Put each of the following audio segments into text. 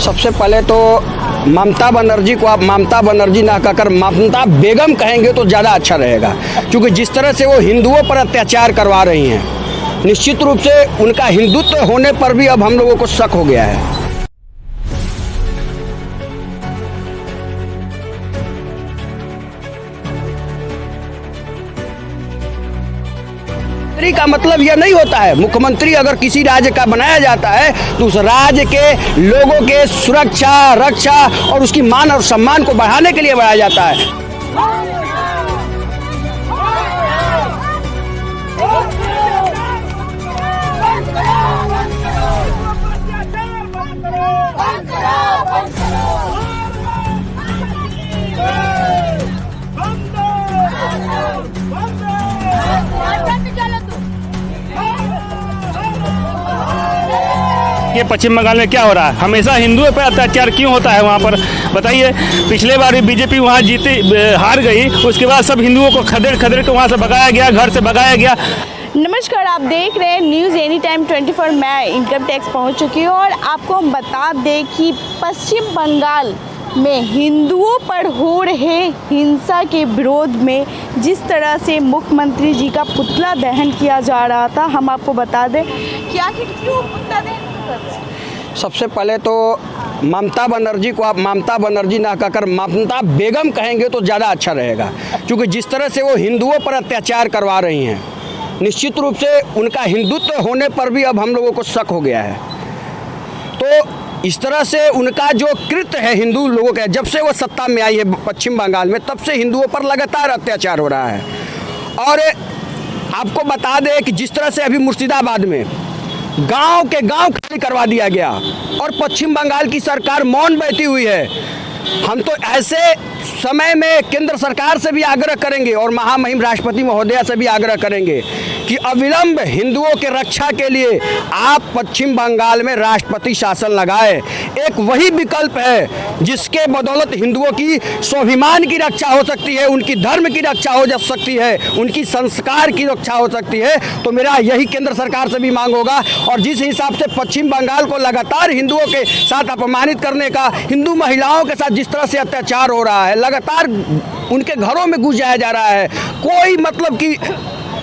सबसे पहले तो ममता बनर्जी को आप ममता बनर्जी ना कहकर ममता बेगम कहेंगे तो ज़्यादा अच्छा रहेगा, क्योंकि जिस तरह से वो हिंदुओं पर अत्याचार करवा रही हैं, निश्चित रूप से उनका हिंदुत्व होने पर भी अब हम लोगों को शक हो गया है। मुख्यमंत्री का मतलब यह नहीं होता है, मुख्यमंत्री अगर किसी राज्य का बनाया जाता है तो उस राज्य के लोगों के सुरक्षा, रक्षा और उसकी मान और सम्मान को बढ़ाने के लिए बनाया जाता है। ये पश्चिम बंगाल में क्या हो रहा है? हमेशा हिंदुओं पर अत्याचार क्यों होता है वहाँ पर? बताइए। पिछले बार भी बीजेपी वहाँ हार गई, उसके बाद सब हिंदुओं को खदेड़ के वहाँ से भगाया गया, घर से भगाया गया। नमस्कार, आप देख रहे हैं न्यूज़ एनी टाइम 24। मैं इनकम टैक्स पहुँच चुकी हूँ और आपको हम बता दें कि पश्चिम बंगाल में हिंदुओं पर हो रहे हिंसा के विरोध में जिस तरह से मुख्यमंत्री जी का पुतला दहन किया जा रहा था, हम आपको बता दें कि आखिर क्यों पुतला दहन कर रहे हैं। सबसे पहले तो ममता बनर्जी को आप ममता बनर्जी ना कहकर ममता बेगम कहेंगे तो ज़्यादा अच्छा रहेगा, क्योंकि जिस तरह से वो हिंदुओं पर अत्याचार करवा रही हैं, निश्चित रूप से उनका हिंदुत्व होने पर भी अब हम लोगों को शक हो गया है। तो इस तरह से उनका जो कृत्य है हिंदू लोगों का, जब से वो सत्ता में आई है पश्चिम बंगाल में, तब से हिंदुओं पर लगातार अत्याचार हो रहा है। और आपको बता दें कि जिस तरह से अभी मुर्शिदाबाद में गांव के गांव खाली करवा दिया गया और पश्चिम बंगाल की सरकार मौन बैठी हुई है। हम तो ऐसे समय में केंद्र सरकार से भी आग्रह करेंगे और महामहिम राष्ट्रपति महोदया से भी आग्रह करेंगे कि अविलंब हिंदुओं के रक्षा के लिए आप पश्चिम बंगाल में राष्ट्रपति शासन लगाए। एक वही विकल्प है जिसके बदौलत हिंदुओं की स्वाभिमान की रक्षा हो सकती है, उनकी धर्म की रक्षा हो जा सकती है, उनकी संस्कार की रक्षा हो सकती है। तो मेरा यही केंद्र सरकार से भी मांग होगा। और जिस हिसाब से पश्चिम बंगाल को लगातार हिंदुओं के साथ अपमानित करने का, हिंदू महिलाओं के साथ जिस तरह से अत्याचार हो रहा है, लगातार उनके घरों में घुस जाया जा रहा है, कोई मतलब कि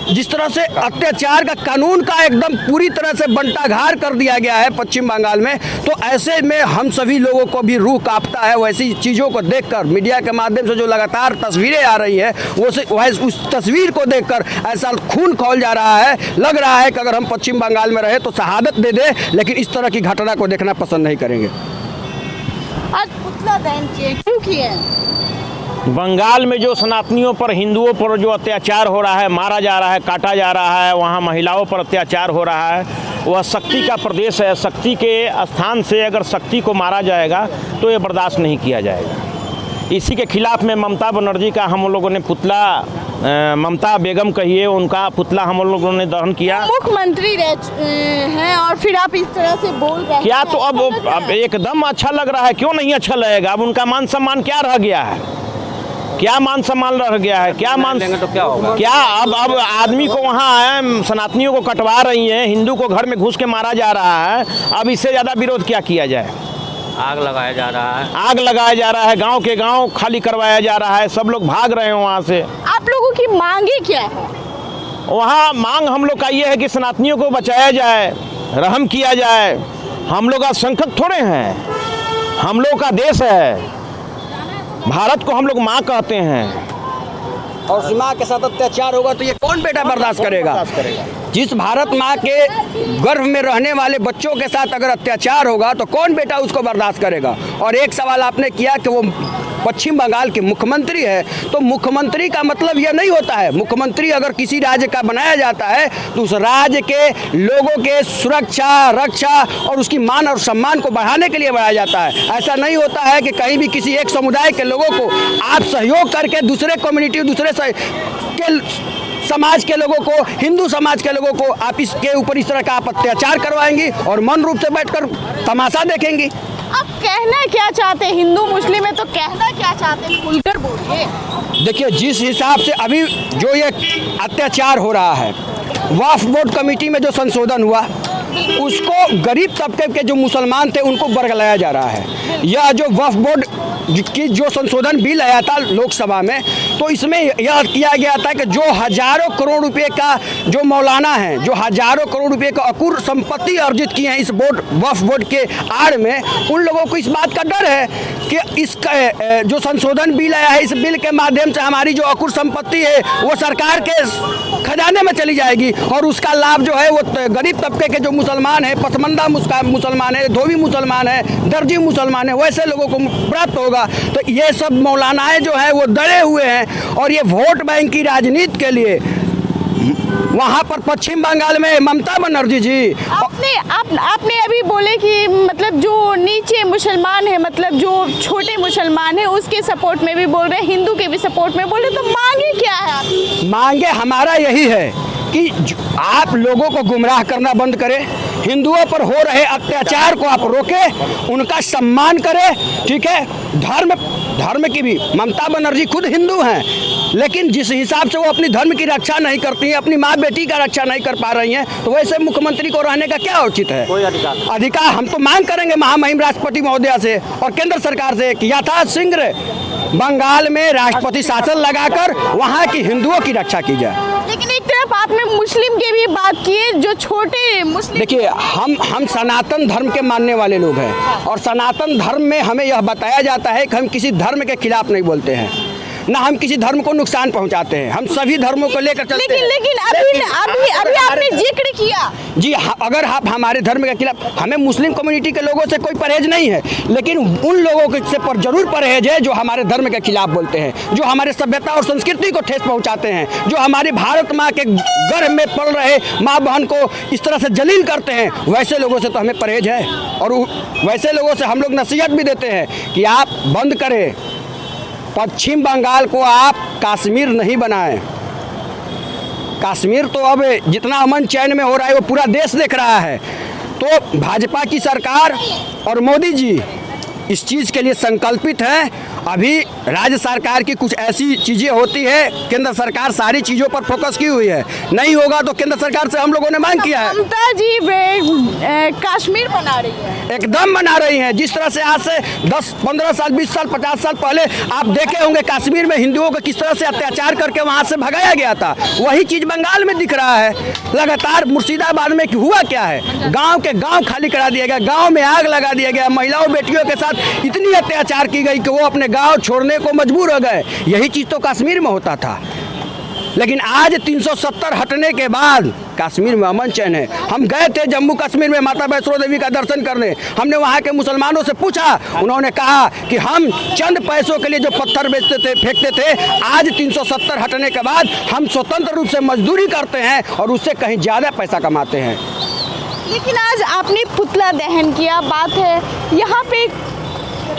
जिस तरह से अत्याचार का कानून का एकदम पूरी तरह से बंटाघार कर दिया गया है पश्चिम बंगाल में, तो ऐसे में हम सभी लोगों को भी रूह कांपता है। वैसी चीज़ों को देखकर, मीडिया के माध्यम से जो लगातार तस्वीरें आ रही है, उस तस्वीर को देखकर ऐसा खून खौल जा रहा है। लग रहा है कि अगर हम पश्चिम बंगाल में रहे तो शहादत दे दे, लेकिन इस तरह की घटना को देखना पसंद नहीं करेंगे। आज पुतला दहन क्यों किए? बंगाल में जो सनातनियों पर, हिंदुओं पर जो अत्याचार हो रहा है, मारा जा रहा है, काटा जा रहा है, वहाँ महिलाओं पर अत्याचार हो रहा है, वह शक्ति का प्रदेश है। शक्ति के स्थान से अगर शक्ति को मारा जाएगा तो ये बर्दाश्त नहीं किया जाएगा। इसी के खिलाफ में ममता बनर्जी का हम लोगों ने पुतला, ममता बेगम कहिए, उनका पुतला हम लोगों ने दहन किया। मुख्यमंत्री हैं और फिर आप इस तरह से बोल रहे हैं क्या? तो अब एकदम अच्छा लग रहा है, क्यों नहीं अच्छा लगेगा? अब उनका मान सम्मान क्या रह गया है? क्या मान सम्मान रह गया है? क्या मान देंगे तो क्या होगा? क्या अब आदमी को वहाँ सनातनियों को कटवा रही हैं, हिंदू को घर में घुस के मारा जा रहा है, अब इससे ज़्यादा विरोध क्या किया जाए? आग लगाया जा रहा है, आग लगाया जा रहा है, गांव के गांव खाली करवाया जा रहा है, सब लोग भाग रहे हैं वहाँ से। आप लोगों की मांगे क्या है? वहाँ मांग हम लोग का ये है कि सनातनियों को बचाया जाए, रहम किया जाए। हम लोग अल्पसंख्यक थोड़े हैं, हम लोग का देश है, भारत को हम लोग माँ कहते हैं। और उस माँ के साथ अत्याचार होगा तो ये कौन बेटा बर्दाश्त करेगा? जिस भारत माँ के गर्भ में रहने वाले बच्चों के साथ अगर अत्याचार होगा तो कौन बेटा उसको बर्दाश्त करेगा? और एक सवाल आपने किया कि वो पश्चिम बंगाल के मुख्यमंत्री है, तो मुख्यमंत्री का मतलब यह नहीं होता है, मुख्यमंत्री अगर किसी राज्य का बनाया जाता है तो उस राज्य के लोगों के सुरक्षा, रक्षा और उसकी मान और सम्मान को बढ़ाने के लिए बनाया जाता है। ऐसा नहीं होता है कि कहीं भी किसी एक समुदाय के लोगों को आप सहयोग करके दूसरे कम्युनिटी, दूसरे के समाज के लोगों को, हिंदू समाज के लोगों को आप इसके ऊपर इस तरह का आप अत्याचार करवाएंगी और मौन रूप से बैठकर तमाशा देखेंगी। आप कहना क्या चाहते हैं? हिंदू मुस्लिम है तो कहना क्या चाहते हैं? खुलकर बोलिए। देखिए, जिस हिसाब से अभी जो ये अत्याचार हो रहा है, वक्फ बोर्ड कमेटी में जो संशोधन हुआ, उसको गरीब तबके के जो मुसलमान थे उनको बरगलाया जा रहा है। यह जो वक्फ बोर्ड की जो संशोधन बिल आया था लोकसभा में, तो इसमें यह किया गया था कि जो हजारों करोड़ रुपए का जो मौलाना है, जो हजारों करोड़ रुपए का अकुर संपत्ति अर्जित किए हैं इस वक्फ बोर्ड के आड़ में, उन लोगों को इस बात का डर है कि इस जो संशोधन बिल आया है, इस बिल के माध्यम से हमारी जो अकुर संपत्ति है वो सरकार के खजाने में चली जाएगी और उसका लाभ जो है वो गरीब तबके के जो मुसलमान है, पसमंदा मुसलमान है, धोबी मुसलमान है, दर्जी मुसलमान है, वैसे लोगों को प्राप्त होगा। तो ये सब मौलानाएं जो है वो डरे हुए हैं और ये वोट बैंक की राजनीति के लिए वहाँ पर पश्चिम बंगाल में ममता बनर्जी जी आपने अभी बोले कि मतलब जो नीचे मुसलमान है, मतलब जो छोटे मुसलमान है उसके सपोर्ट में भी बोल रहे हैं, हिंदू के भी सपोर्ट में बोल रहे, तो मांगे क्या है आप? मांगे हमारा यही है कि आप लोगों को गुमराह करना बंद करें, हिंदुओं पर हो रहे अत्याचार को आप रोकें, उनका सम्मान करें, ठीक है। धर्म की भी ममता बनर्जी खुद हिंदू हैं, लेकिन जिस हिसाब से वो अपनी धर्म की रक्षा नहीं करती हैं, अपनी माँ बेटी का रक्षा नहीं कर पा रही हैं, तो वैसे मुख्यमंत्री को रहने का क्या औचित्य है? कोई अधिकार हम तो मांग करेंगे महामहिम राष्ट्रपति महोदया से और केंद्र सरकार से कि यथाशीघ्र बंगाल में राष्ट्रपति शासन लगाकर वहाँ की हिंदुओं की रक्षा की जाए। लेकिन एक तरफ आपने मुस्लिम की भी बात की है, जो छोटे मुस्लिम, देखिए हम सनातन धर्म के मानने वाले लोग हैं और सनातन धर्म में हमें यह बताया जाता है कि हम किसी धर्म के खिलाफ नहीं बोलते हैं, ना हम किसी धर्म को नुकसान पहुंचाते हैं, हम सभी धर्मों को लेकर चलते हैं। लेकिन अभी आपने जिक्र किया जी, अगर आप हमारे धर्म के खिलाफ, हमें मुस्लिम कम्युनिटी के लोगों से कोई परहेज नहीं है, लेकिन उन लोगों के से पर जरूर परहेज है जो हमारे धर्म के खिलाफ बोलते हैं, जो हमारे सभ्यता और संस्कृति को ठेस पहुंचाते हैं, जो हमारी भारत माँ के गर्भ में पल रहे माँ बहन को इस तरह से जलील करते हैं, वैसे लोगों से तो हमें परहेज है। और वैसे लोगों से हम लोग नसीहत भी देते हैं कि आप बंद करें, पश्चिम बंगाल को आप कश्मीर नहीं बनाएं। कश्मीर तो अब जितना अमन चैन में हो रहा है वो पूरा देश देख रहा है। तो भाजपा की सरकार और मोदी जी इस चीज़ के लिए संकल्पित है। अभी राज्य सरकार की कुछ ऐसी चीज़ें होती है, केंद्र सरकार सारी चीज़ों पर फोकस की हुई है, नहीं होगा तो केंद्र सरकार से हम लोगों ने मांग किया है। ममता जी कश्मीर बना रही है, एकदम बना रही हैं। जिस तरह से आज से 10, 15 साल, 20 साल, 50 साल पहले आप देखे होंगे कश्मीर में हिंदुओं को किस तरह से अत्याचार करके वहाँ से भगाया गया था, वही चीज़ बंगाल में दिख रहा है लगातार। मुर्शिदाबाद में हुआ क्या है, गाँव के गाँव खाली करा दिया गया, गाँव में आग लगा दिया गया, महिलाओं बेटियों के साथ इतनी अत्याचार की गई कि वो अपने गांव छोड़ने को मजबूर हो गए। यही चीज़ तो कश्मीर में होता था, लेकिन आज 370 हटने के बाद कश्मीर में अमन चैन है। हम गए थे जम्मू कश्मीर में माता वैष्णो देवी का दर्शन करने, हमने वहाँ के मुसलमानों से पूछा, उन्होंने कहा कि हम चंद पैसों के लिए जो पत्थर बेचते थे, फेंकते थे, आज 370 हटने के बाद हम स्वतंत्र रूप से मजदूरी करते हैं और उससे कहीं ज़्यादा पैसा कमाते हैं। लेकिन आज आपने पुतला दहन किया, बात है यहाँ पे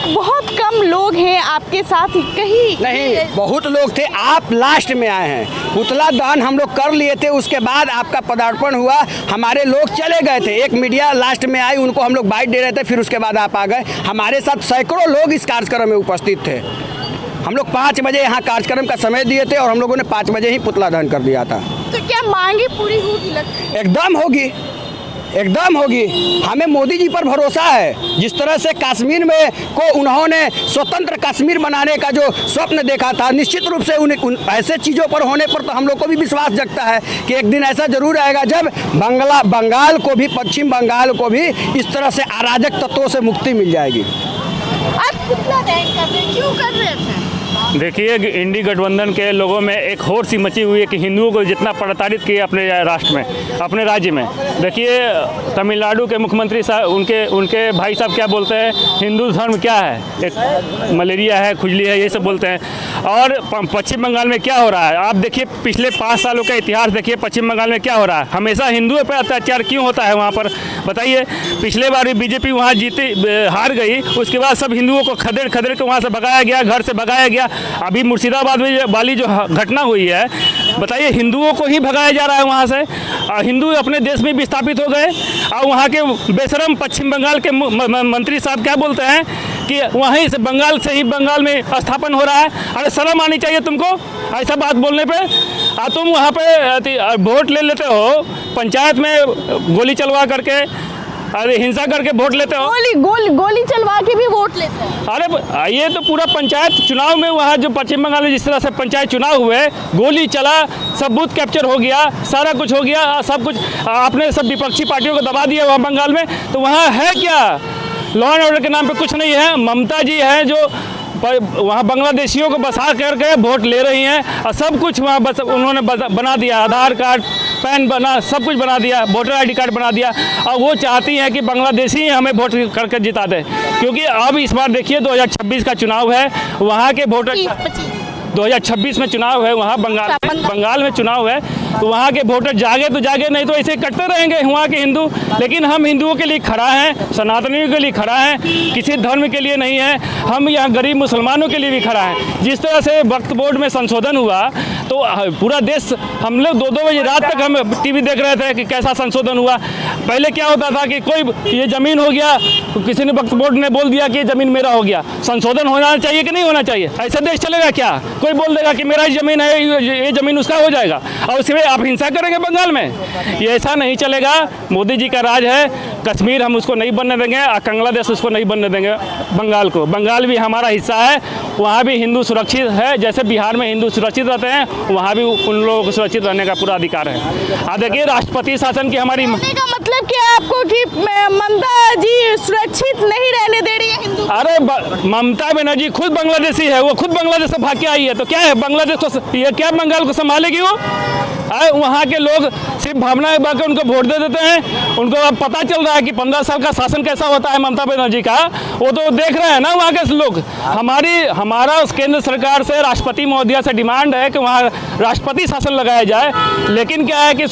बहुत कम लोग हैं आपके साथ, कहीं नहीं बहुत लोग थे, आप लास्ट में आए हैं। पुतला दहन हम लोग कर लिए थे, उसके बाद आपका पदार्पण हुआ, हमारे लोग चले गए थे, एक मीडिया लास्ट में आई, उनको हम लोग बाइट दे रहे थे, फिर उसके बाद आप आ गए। हमारे साथ सैकड़ों लोग इस कार्यक्रम में उपस्थित थे। हम लोग 5 बजे यहाँ कार्यक्रम का समय दिए थे और हम लोगों ने 5 बजे ही पुतला दहन कर दिया था। तो क्या मांगे पूरी होगी? एकदम होगी, एकदम होगी। हमें मोदी जी पर भरोसा है। जिस तरह से कश्मीर में को उन्होंने स्वतंत्र कश्मीर बनाने का जो स्वप्न देखा था, निश्चित रूप से उन ऐसे चीज़ों पर होने पर तो हम लोग को भी विश्वास जगता है कि एक दिन ऐसा जरूर आएगा जब बंगाल को भी, पश्चिम बंगाल को भी इस तरह से अराजक तत्वों से मुक्ति मिल जाएगी। आज पुतला दहन कर रहे, क्यों कर रहे थे? देखिए, इंडी गठबंधन के लोगों में एक होड़ सी मची हुई है कि हिंदुओं को जितना प्रताड़ित किया अपने राष्ट्र में, अपने राज्य में। देखिए, तमिलनाडु के मुख्यमंत्री साहब, उनके भाई साहब क्या बोलते हैं, हिंदू धर्म क्या है, एक मलेरिया है, खुजली है, ये सब बोलते हैं। और पश्चिम बंगाल में क्या हो रहा है, आप देखिए पिछले 5 सालों का इतिहास देखिए, पश्चिम बंगाल में क्या हो रहा है। हमेशा हिंदुओं पर अत्याचार क्यों होता है वहाँ पर, बताइए। पिछले बार भी बीजेपी वहाँ हार गई, उसके बाद सब हिंदुओं को खदेड़ के वहाँ से भगाया गया, घर से भगाया गया। अभी मुर्शिदाबाद में वाली जो घटना हुई है, बताइए, हिंदुओं को ही भगाया जा रहा है वहाँ से। हिंदू अपने देश में विस्थापित हो गए और वहाँ के बेशरम पश्चिम बंगाल के मंत्री साहब क्या बोलते हैं कि वहीं से बंगाल में स्थापन हो रहा है। अरे शर्म आनी चाहिए तुमको ऐसा बात बोलने पे। तुम वहाँ पे वोट ले लेते हो, पंचायत में गोली चलवा करके, अरे हिंसा करके वोट लेते हो। गोली चलवा के भी वोट लेते हैं। अरे ये तो पूरा पंचायत चुनाव में वहाँ जो पश्चिम बंगाल में जिस तरह से पंचायत चुनाव हुए, गोली चला, सब बूथ कैप्चर हो गया, सारा कुछ हो गया, सब कुछ आपने सब विपक्षी पार्टियों को दबा दिया वहाँ बंगाल में। तो वहाँ है क्या? लॉ एंड ऑर्डर के नाम पे कुछ नहीं है। ममता जी हैं जो वहाँ बांग्लादेशियों को बसा करके वोट ले रही हैं और सब कुछ वहाँ बस उन्होंने बना दिया, आधार कार्ड, पैन बना, सब कुछ बना दिया, वोटर आईडी कार्ड बना दिया। और वो चाहती हैं कि बांग्लादेशी हमें वोट करके जिता दे, क्योंकि अब इस बार देखिए 2026 का चुनाव है, वहाँ के वोटर 2026 में चुनाव है, वहाँ बंगाल में चुनाव है, तो वहाँ के वोटर जागे तो जागे, नहीं तो ऐसे कटते रहेंगे वहाँ के हिंदू। लेकिन हम हिंदुओं के लिए खड़ा हैं, सनातनियों के लिए खड़ा हैं, किसी धर्म के लिए नहीं है। हम यहाँ गरीब मुसलमानों के लिए भी खड़ा है। जिस तरह से वक्फ बोर्ड में संशोधन हुआ तो पूरा देश, हम लोग 2-2 बजे रात तक हम टीवी देख रहे थे कि कैसा संशोधन हुआ। पहले क्या होता था कि कोई ये ज़मीन हो गया, किसी ने वक्फ बोर्ड ने बोल दिया कि ये ज़मीन मेरा हो गया। संशोधन होना चाहिए कि नहीं होना चाहिए? ऐसा देश चलेगा क्या? कोई बोल देगा कि मेरा ज़मीन है, ये ज़मीन उसका हो जाएगा और उसमें आप हिंसा करेंगे बंगाल में? ये ऐसा नहीं चलेगा। मोदी जी का राज है, कश्मीर हम उसको नहीं बनने देंगे और बांग्लादेश उसको नहीं बनने देंगे बंगाल को। बंगाल भी हमारा हिस्सा है, वहाँ भी हिंदू सुरक्षित है। जैसे बिहार में हिंदू सुरक्षित रहते हैं, वहाँ भी उन लोगों को सुरक्षित रहने का पूरा अधिकार है। देखिए राष्ट्रपति शासन की हमारी का मतलब क्या आपको कि ममता जी सुरक्षित नहीं रहने दे रही है हिंदू? अरे ममता बनर्जी खुद बांग्लादेशी है, वो खुद बांग्लादेश से भाग के आई है, तो क्या है बांग्लादेश को, ये क्या बंगाल को संभालेगी वो? वहाँ के लोग सिर्फ भावना बाकी उनको वोट दे देते हैं। उनको अब पता चल रहा है कि 15 साल का शासन कैसा होता है ममता बनर्जी का, वो तो देख रहे हैं ना वहाँ के लोग। हमारा केंद्र सरकार से, राष्ट्रपति महोदया से डिमांड है कि वहाँ राष्ट्रपति शासन लगाया जाए। लेकिन क्या है कि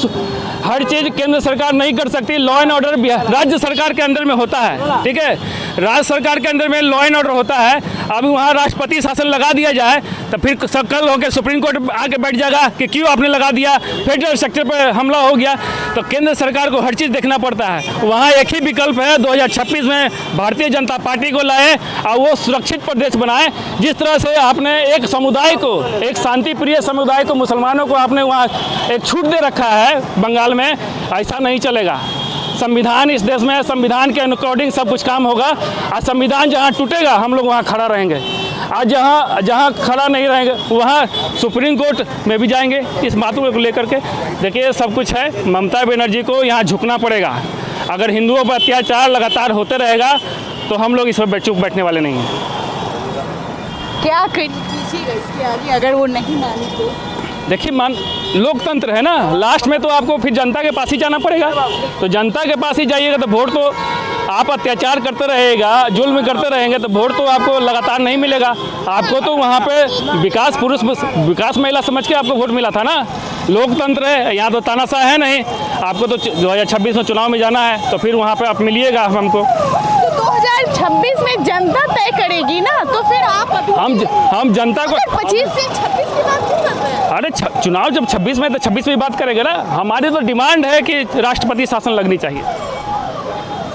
हर चीज़ केंद्र सरकार नहीं कर सकती। लॉ एंड ऑर्डर राज्य सरकार के अंदर में होता है, ठीक है, राज्य सरकार के अंदर में लॉ एंड ऑर्डर होता है। अभी वहाँ राष्ट्रपति शासन लगा दिया जाए तो फिर कल होकर सुप्रीम कोर्ट आके बैठ जाएगा कि क्यों आपने लगा दिया, फेडरल सेक्टर पर हमला हो गया। तो केंद्र सरकार को हर चीज़ देखना पड़ता है। वहाँ एक ही विकल्प है, 2026 में भारतीय जनता पार्टी को लाए और वो सुरक्षित प्रदेश बनाए। जिस तरह से आपने एक समुदाय को, एक शांति प्रिय समुदाय को, मुसलमानों को आपने वहाँ एक छूट दे रखा है बंगाल में, ऐसा नहीं चलेगा। संविधान इस देश में है, संविधान के अकॉर्डिंग सब कुछ काम होगा। और संविधान जहाँ टूटेगा हम लोग वहाँ खड़ा रहेंगे, आज जहाँ खड़ा नहीं रहेंगे वहाँ सुप्रीम कोर्ट में भी जाएंगे इस बातों को लेकर के। देखिए सब कुछ है, ममता बनर्जी को यहाँ झुकना पड़ेगा। अगर हिंदुओं पर अत्याचार लगातार होते रहेगा तो हम लोग इस पर चुप बैठने वाले नहीं हैं। क्या कीजिएगा इसके आगे अगर वो नहीं मानी तो? देखिए लोकतंत्र है ना, लास्ट में तो आपको फिर जनता के पास ही जाना पड़ेगा। तो जनता के पास ही जाइएगा तो वोट तो आप अत्याचार करते रहेगा, जुल्म करते रहेंगे तो वोट तो आपको लगातार नहीं मिलेगा। आपको तो वहाँ पे विकास महिला समझ के आपको वोट मिला था ना। लोकतंत्र है, यहाँ तो तानाशाह है नहीं। आपको तो 2026 में चुनाव में जाना है तो फिर वहाँ पे आप मिलिएगा हमको। 2026 में जनता तय करेगी ना, तो फिर आप हम जनता को 25 से 26 की बात क्यों करते हैं? अरे चुनाव जब 26 में तो 26 में बात करेंगे ना। हमारी तो डिमांड है कि राष्ट्रपति शासन लगनी चाहिए,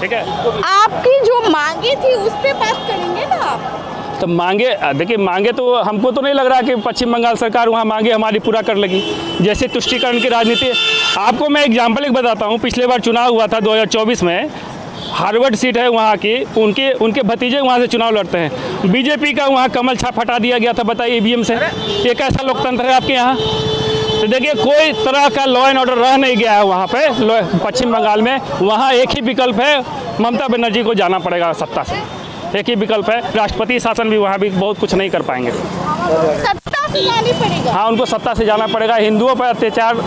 ठीक है। आपकी जो मांगे थी उस पर बात करेंगे ना आप? तो मांगे, देखिए मांगे तो हमको तो नहीं लग रहा कि पश्चिम बंगाल सरकार वहाँ मांगे हमारी पूरा कर लेगी। जैसे तुष्टीकरण की राजनीति, आपको मैं एग्जाम्पल एक बताता हूँ। पिछले बार चुनाव हुआ था 2024 में, हार्वर्ड सीट है वहाँ की, उनके भतीजे वहाँ से चुनाव लड़ते हैं। बीजेपी का वहाँ कमल छाप हटा दिया गया था, बताइए ईवीएम से। ये कैसा लोकतंत्र है आपके यहाँ? तो देखिए कोई तरह का लॉ एंड ऑर्डर रह नहीं गया है वहाँ पे पश्चिम बंगाल में। वहाँ एक ही विकल्प है, ममता बनर्जी को जाना पड़ेगा सत्ता से, एक ही विकल्प है। राष्ट्रपति शासन भी वहाँ भी बहुत कुछ नहीं कर पाएंगे, सत्ता से जानी पड़ेगा। हाँ, उनको सत्ता से जाना पड़ेगा। हिंदुओं पर अत्याचार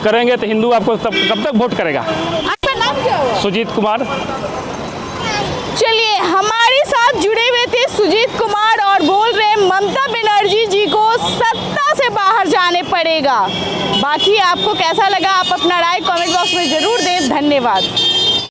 करेंगे तो हिंदू आपको कब तक वोट करेगा? आपका नाम क्या हुआ? सुजीत कुमार। चलिए हमारे साथ जुड़े हुए थे सुजीत कुमार और बोल रहे ममता बनर्जी जी को सत्ता से बाहर जाने पड़ेगा। बाकी आपको कैसा लगा, आप अपना राय कमेंट बॉक्स में ज़रूर दें। धन्यवाद।